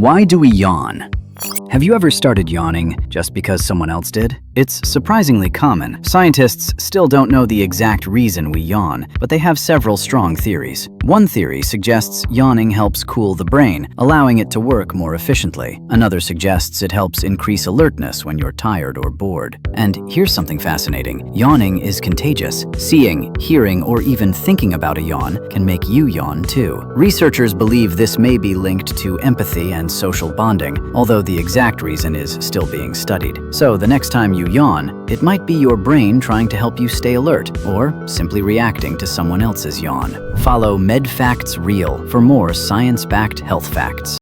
Why do we yawn? Have you ever started yawning just because someone else did? It's surprisingly common. Scientists still don't know the exact reason we yawn, but they have several strong theories. One theory suggests yawning helps cool the brain, allowing it to work more efficiently. Another suggests it helps increase alertness when you're tired or bored. And here's something fascinating. Yawning is contagious. Seeing, hearing, or even thinking about a yawn can make you yawn too. Researchers believe this may be linked to empathy and social bonding, although the exact reason is still being studied. So the next time you yawn, it might be your brain trying to help you stay alert, or simply reacting to someone else's yawn. Follow MedFacts Real for more science-backed health facts.